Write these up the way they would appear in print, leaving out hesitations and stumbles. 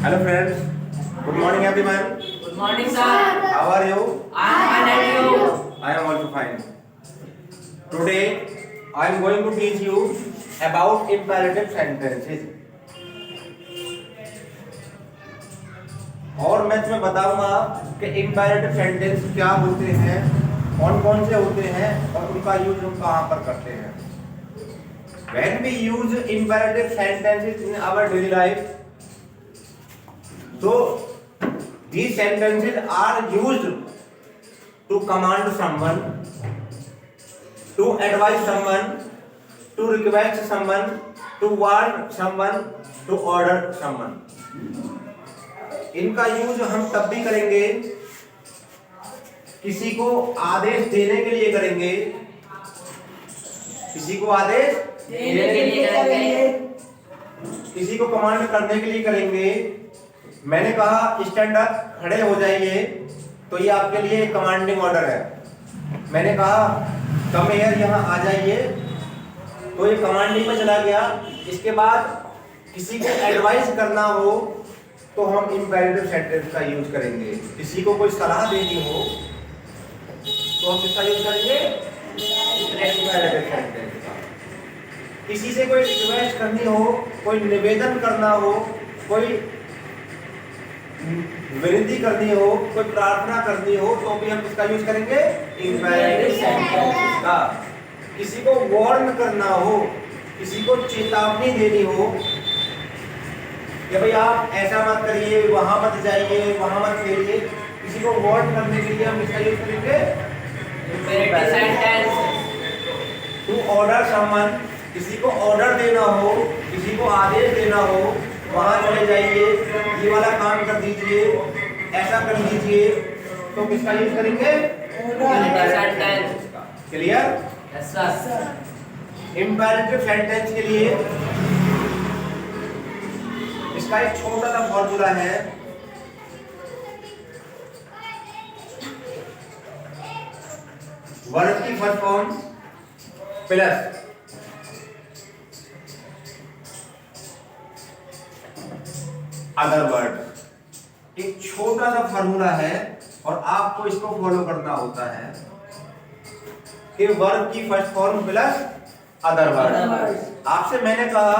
Hello friends, good morning everyone. Good morning, sir. How are you? I am fine, and you? I am also fine. Today I am going to teach you about imperative sentences. और मैं तुम्हें बताऊंगा कि imperative sentence क्या होते हैं, कौन कौन से होते हैं और उनका यूज हम कहाँ पर करते हैं. When we use imperative sentences in our daily life, so these sentences are used to command someone, to advise someone, to request someone, to warn someone, to order someone. इनका यूज हम तब भी करेंगे किसी को आदेश देने के लिए करेंगे, किसी को आदेश देने के लिए करेंगे, किसी को कमांड करने के लिए करेंगे. मैंने कहा स्टैंड अप, खड़े हो जाइए, तो ये आपके लिए कमांडिंग ऑर्डर है. मैंने कहा कम हियर, यहाँ आ जाइए, तो ये कमांडिंग में चला गया. इसके बाद किसी को एडवाइस करना हो तो हम इंपेरेटिव सेंटेंस का यूज करेंगे. किसी को कोई सलाह देनी हो तो हम किसका यूज करेंगे? इंपेरेटिव सेंटेंस का. किसी से कोई रिक्वेस्ट करनी हो, कोई निवेदन करना हो, कोई विनती करनी हो, कोई प्रार्थना करनी हो, तो भी हम किसका यूज करेंगे? इंपेरेटिव सेंटेंस का. किसी को वार्न करना हो, किसी को चेतावनी देनी हो कि भाई आप ऐसा मत करिए, वहां मत जाइए, वहां मत खेलिए, किसी को वार्न करने के लिए हम किसका यूज करेंगे? imperative sentence. To order someone, किसी को ऑर्डर देना हो, किसी को आदेश देना हो, वहां चले जाइए, ये वाला काम कर दीजिए, ऐसा कर दीजिए, तो किसका यूज करेंगे? Imperative sentence. Clear? Yes, sir. Imperative sentence के लिए इसका एक छोटा सा फॉर्मूला है. वर्ड की first form plus other word. एक छोटा सा फॉर्मूला है और आपको इसको फॉलो करना होता है कि वर्ब की first form plus other word. आपसे मैंने कहा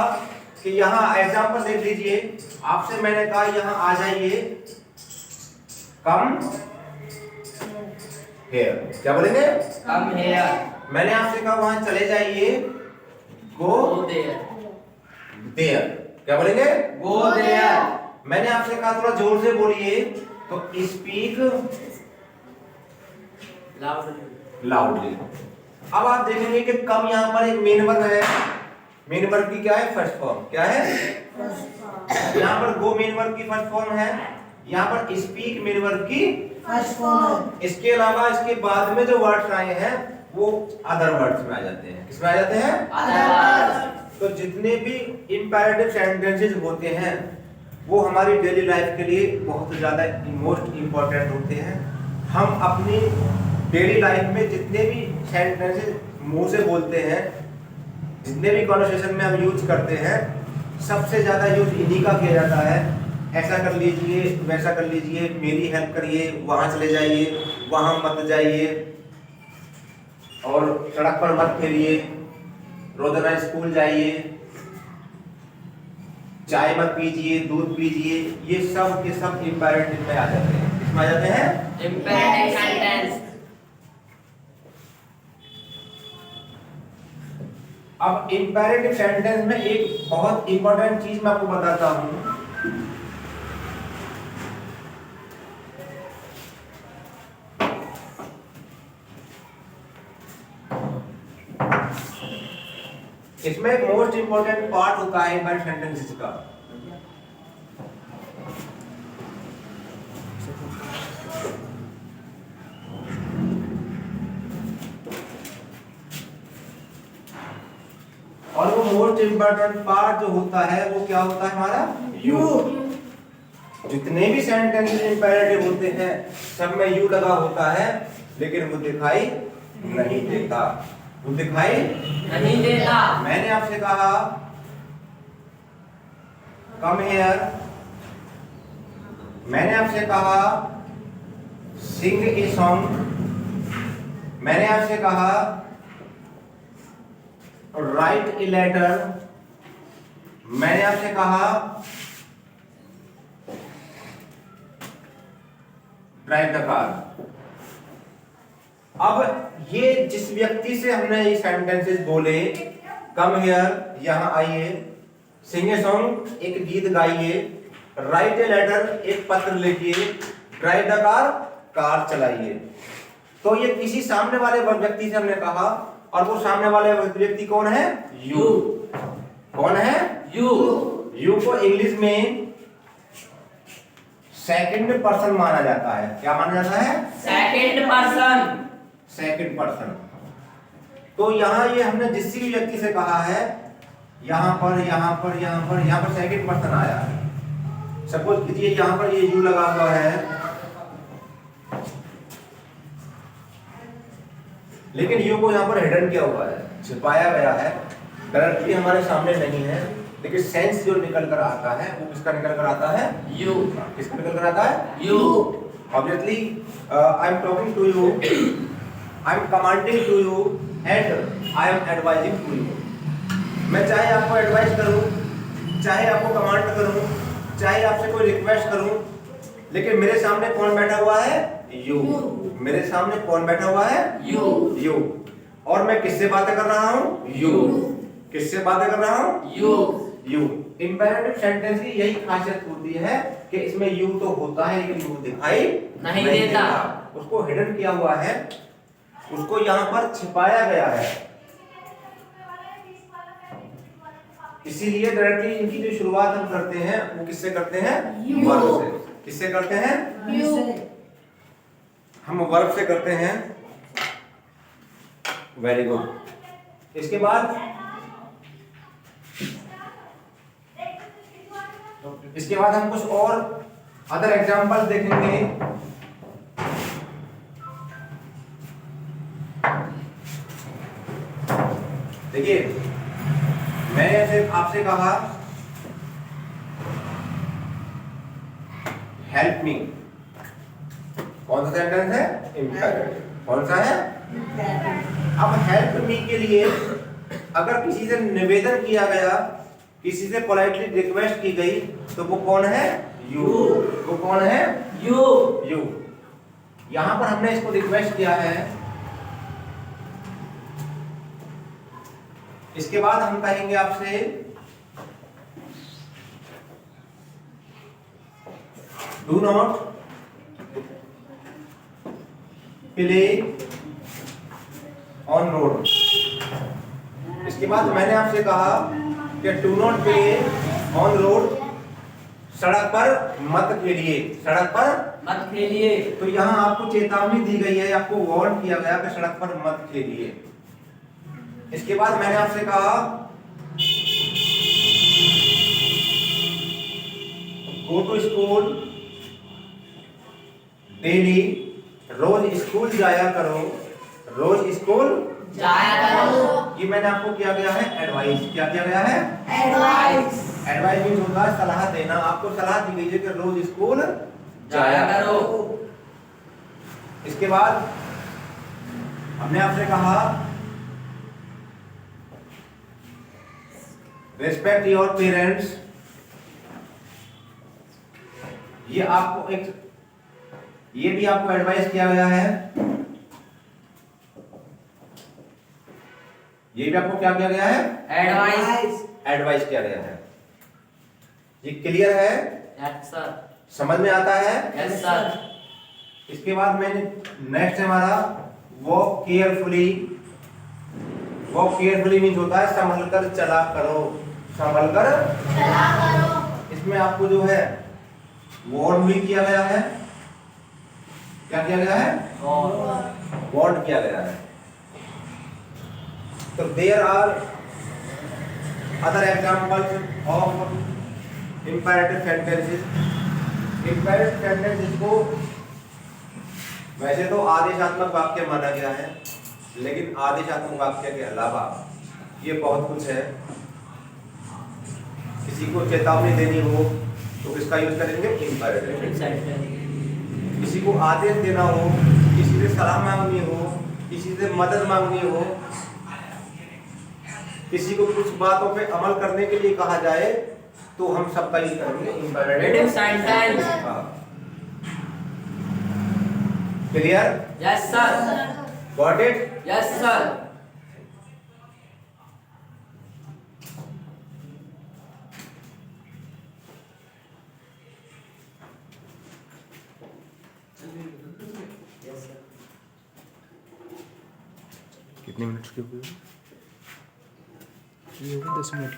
कि यहाँ एग्जांपल देख लीजिए. आपसे मैंने कहा यहाँ आ जाइए, कम हियर. क्या बोलेंगे? Come here. मैंने आपसे कहा वहां चले जाइए, गो Go there. देयर. क्या बोलेंगे? Go there. मैंने आपसे कहा थोड़ा जोर से बोलिए, तो स्पीक Loudly. लाउडली. अब आप देखेंगे कि कम यहाँ पर एक मेन वर्ब है. मेन वर्ब की क्या है? First form. क्या है? यहाँ पर गो मेन वर्ब की फर्स्ट फॉर्म है, यहाँ पर स्पीक मेन वर्ब की फर्स्ट फॉर्म. इसके अलावा इसके बाद में जो वर्ड्स आए हैं वो अदर वर्ड्स में आ जाते हैं. किसमें आ जाते हैं? Otherwise. तो जितने भी इंपेरेटिव सेंटेंसेस होते हैं वो हमारी डेली लाइफ के लिए बहुत ज़्यादा मोस्ट इम्पोर्टेंट होते हैं. हम अपनी डेली लाइफ में जितने भी सेंटेंसेस मुंह से बोलते हैं, जितने भी कॉन्वर्सेशन में हम यूज करते हैं, सबसे ज़्यादा यूज इन्हीं का किया जाता है. ऐसा कर लीजिए, वैसा कर लीजिए, मेरी हेल्प करिए, वहाँ चले जाइए, वहाँ मत जाइए, और सड़क पर मत फिरिए, रोजाना स्कूल जाइए, चाय मत पीजिए, दूध पीजिए. ये सब के सब इंपेरेटिव में आ जाते हैं. किसमें आ जाते हैं? Imperative sentence. अब इंपेरेटिव सेंटेंस में एक बहुत इंपॉर्टेंट चीज मैं आपको बताता हूं. इसमें एक मोस्ट इंपॉर्टेंट पार्ट होता है इंपेरेटिव सेंटेंसेस का. और वो मोस्ट इंपॉर्टेंट पार्ट जो होता है वो क्या होता है? हमारा यू. जितने भी सेंटेंसेस इंपेरेटिव होते हैं सब में यू लगा होता है, लेकिन वो दिखाई नहीं देता. वो दिखाई नहीं देता. मैंने आपसे कहा कम हियर, मैंने आपसे कहा सिंग ए सॉन्ग, मैंने आपसे कहा राइट ए लेटर, मैंने आपसे कहा ड्राइव द कार। अब ये जिस व्यक्ति से हमने ये सेंटेंसेस बोले, कम हियर यहां आइए, सिंग ए सॉन्ग एक गीत गाइए, राइट ए लेटर एक पत्र लिखिए, ड्राइव द कार कार चलाइए। तो ये किसी सामने वाले व्यक्ति से हमने कहा, और वो सामने वाले व्यक्ति कौन है? यू। कौन है? यू। यू को इंग्लिश में सेकंड पर्सन माना जाता है। क्या माना जाता है? Second person. Second person. तो यहाँ ये हमने जिस भी व्यक्ति से कहा है, यहाँ पर सेकंड पर्सन आया। सपोज कीजिए यहाँ पर ये यू लगा हुआ है, लेकिन यू को यहाँ पर हिडन किया हुआ है, छिपाया गया है, डायरेक्टली हमारे सामने नहीं है, लेकिन सेंस जो निकल कर आता है वो किसका निकल कर आता है? यू। किसका निकल कर आता है? You. Obviously I am talking to you, I am commanding to you and I am advising to you. मैं चाहे आपको एडवाइस करूं, चाहे आपको कमांड करूं, चाहे आपसे कोई रिक्वेस्ट करूं, लेकिन मेरे सामने कौन बैठा हुआ है? यू। मेरे सामने कौन बैठा हुआ है? यू। और मैं किससे बातें कर रहा हूं? यू। किससे बातें कर रहा हूं? यू। इंपेरेटिव सेंटेंस की यही खासियत होती है कि इसमें यू तो होता है लेकिन यू दिखाई नहीं देता। उसको हिडन किया हुआ है, उसको यहाँ पर छिपाया गया है। इसीलिए डायरेक्टली इनकी जो शुरुआत हम करते हैं वो किससे करते हैं? वर्ब से। किससे करते हैं? हम वर्ब से करते हैं। Very good. इसके बाद हम कुछ और अदर एग्जांपल देखेंगे। देखिए, मैंने आपसे कहा हेल्प मी, कौन सा सेंटेंस है? इम्पेरेटिव। कौन सा है? अब हेल्प मी के लिए अगर किसी से निवेदन किया गया, किसी से पोलाइटली रिक्वेस्ट की गई, तो वो कौन है? यू। वो कौन है? यू। यहां पर हमने इसको रिक्वेस्ट किया है। इसके बाद हम कहेंगे आपसे do not play on road. इसके बाद मैंने आपसे कहा कि do not play on road, सड़क पर मत खेलिए, सड़क पर मत खेलिए। तो यहाँ आपको चेतावनी दी गई है, आपको वार्न किया गया कि सड़क पर मत खेलिए। इसके बाद मैंने आपसे कहा गो टू स्कूल डेली, रोज स्कूल जाया करो, रोज स्कूल जाया करो। ये मैंने आपको किया गया है एडवाइस। क्या किया गया है? एडवाइस। एडवाइस मींस होता है सलाह देना। आपको सलाह दी गई है कि रोज स्कूल जाया करो। इसके बाद हमने आपसे कहा रिस्पेक्ट योर पेरेंट्स। ये आपको ये भी आपको एडवाइस किया गया है। ये भी आपको क्या किया गया है? एडवाइस। एडवाइस किया गया है। ये क्लियर है? Yes sir. समझ में आता है? Yes sir. इसके बाद मैंने नेक्स्ट हमारा walk carefully. Walk carefully means होता है संभल कर चला करो, संभल कर चला करो। इसमें आपको जो है वार्न भी किया गया है। क्या किया गया है? वार्न किया गया है। तो there are other examples of imperative sentences. Imperative sentences को वैसे तो आदेशात्मक वाक्य माना गया है, लेकिन आदेशात्मक वाक्य के अलावा ये बहुत कुछ है। किसी को चेतावनी देनी हो, तो किसका यूज करेंगे? इम्पेरेटिव। Sentence. किसी को आदेश देना हो, किसी से सलाह मांगनी हो, किसी से मदद मांगनी हो, किसी को कुछ बातों पे अमल करने के लिए कहा जाए तो हम सबका यूज करेंगे Imperative sentence. Clear? Yes, sir. Got it? Yes, sir. कितने मिनट के हुए? ये होगा 10 मिनट की।